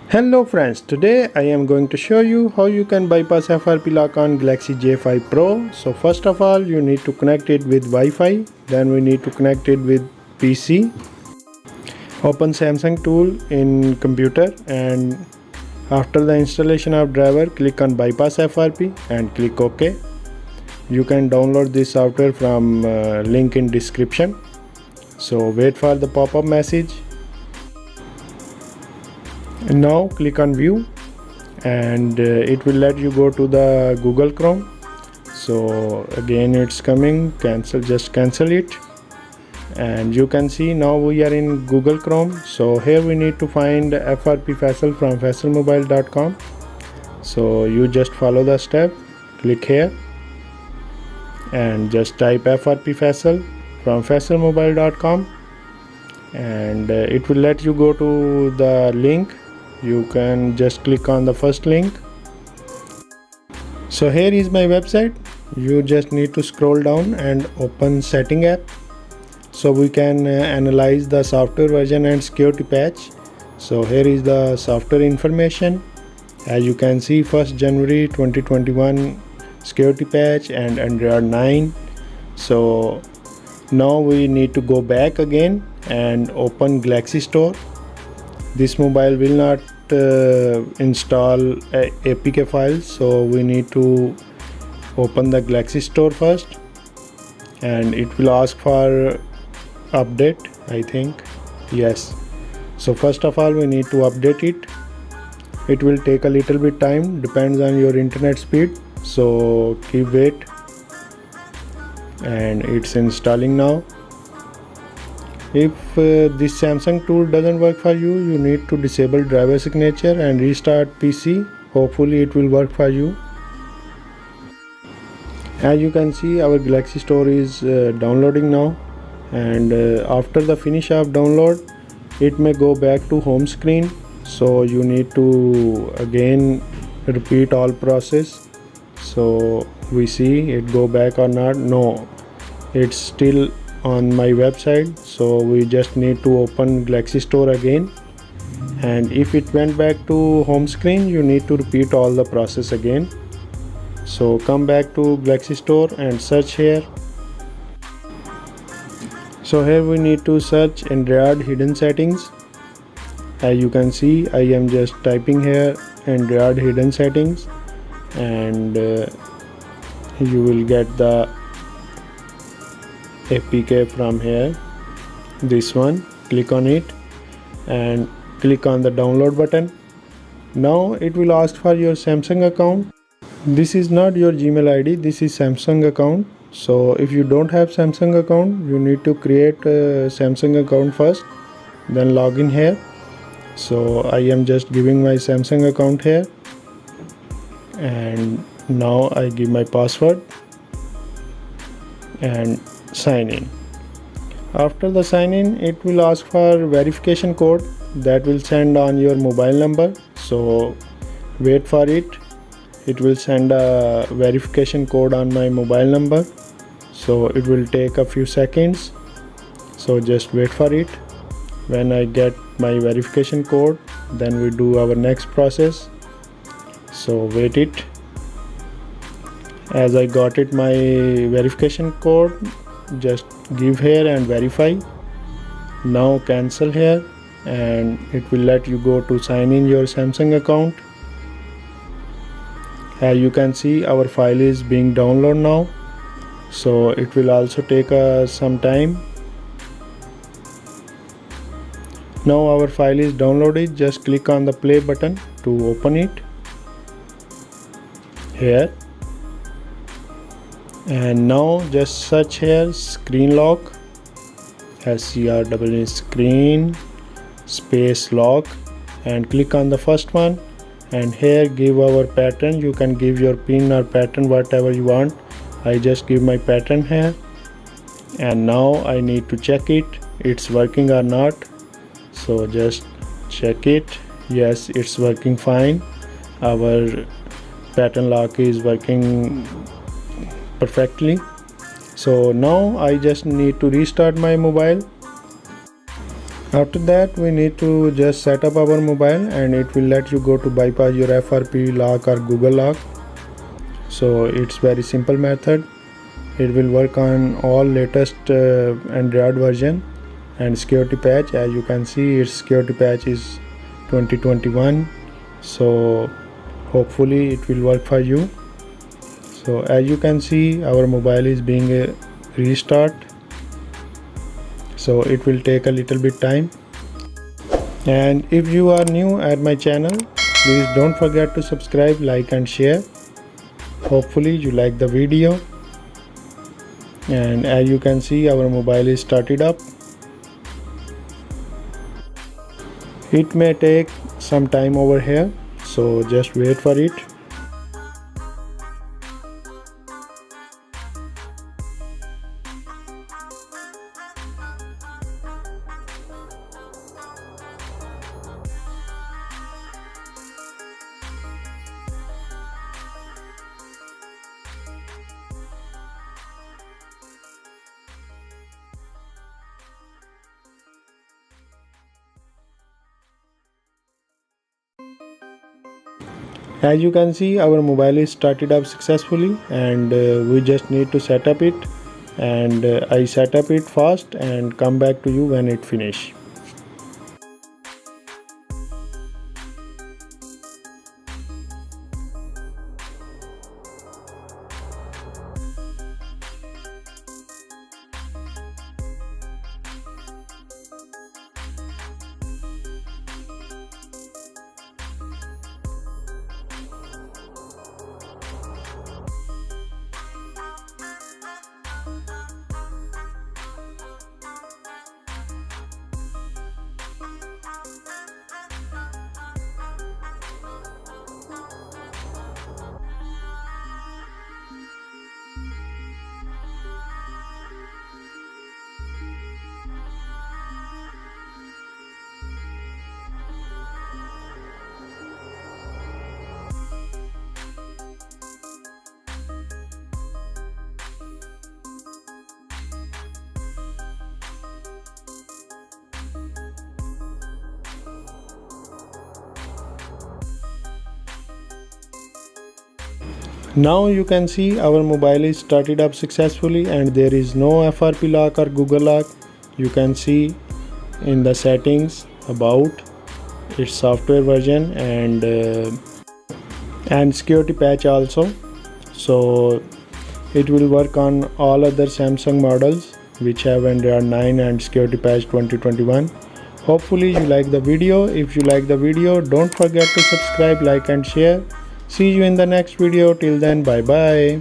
Hello friends, today I am going to show you how you can bypass FRP lock on Galaxy J5 Pro. So first of all, you need to connect it with Wi-Fi, then we need to connect it with PC. Open Samsung tool in computer, and after the installation of driver, click on bypass FRP and click OK. You can download this software from link in description. So wait for the pop-up message. And now click on view, and it will let you go to the Google Chrome. So again it's coming, just cancel it, and you can see now we are in Google Chrome. So here we need to find FRP Faisal from faisalmobile.com. so you just follow the step, click here and just type FRP Faisal from faisalmobile.com, and it will let you go to the link. You can just click on the first link. So here is my website. You just need to scroll down and open setting app, so we can analyze the software version and security patch. So here is the software information. As you can see, 1st January 2021 security patch and Android 9. So now we need to go back again and open Galaxy Store. This mobile will not install APK files, so we need to open the Galaxy Store first, and it will ask for update, I think. Yes, so first of all we need to update it. It will take a little bit time, depends on your internet speed, so keep wait. And it's installing now. If this Samsung tool doesn't work for you, you need to disable driver signature and restart PC. Hopefully it will work for you. As you can see, our Galaxy Store is downloading now, and after the finish of download, it may go back to home screen. So you need to again repeat all process. So we see it go back or not. No, it's still on my website, so we just need to open Galaxy Store again, and if it went back to home screen, you need to repeat all the process again. So come back to Galaxy Store and search here. So here we need to search Android hidden settings. As you can see, I am just typing here Android hidden settings, and you will get the APK from here, this one. Click on it and click on the download button. Now it will ask for your Samsung account. This is not your Gmail ID, this is Samsung account. So if you don't have Samsung account, you need to create a Samsung account first, then log in here. So I am just giving my Samsung account here, and now I give my password and sign in. After the sign in, it will ask for verification code that will send on your mobile number. So wait for it. It will send a verification code on my mobile number, so it will take a few seconds, so just wait for it. When I get my verification code, then we do our next process, so wait it. As I got it, my verification code, just give here and verify. Now cancel here, and it will let you go to sign in your Samsung account. As you can see, our file is being downloaded now, so it will also take some time. Now our file is downloaded. Just click on the play button to open it here, and now just search here screen lock, SCREEN screen space lock, and click on the first one, and here give our pattern. You can give your pin or pattern, whatever you want. I just give my pattern here, and now I need to check it's working or not. So just check it. Yes, it's working fine. Our pattern lock is working perfectly. So now I just need to restart my mobile. After that, we need to just set up our mobile, and it will let you go to bypass your FRP lock or Google lock. So it's very simple method. It will work on all latest Android version and security patch. As you can see, its security patch is 2021. So hopefully it will work for you. So as you can see, our mobile is being a restart, so it will take a little bit time. And if you are new at my channel, please don't forget to subscribe, like and share. Hopefully you like the video. And as you can see, our mobile is started up. It may take some time over here, so just wait for it. As you can see, our mobile is started up successfully, and we just need to set up it. And I set up it fast and come back to you when it finish. Now you can see our mobile is started up successfully, and there is no FRP lock or Google lock. You can see in the settings about its software version and security patch also. So it will work on all other Samsung models which have Android 9 and security patch 2021. Hopefully you like the video. If you like the video, don't forget to subscribe, like and share. See you in the next video. Till then, bye bye.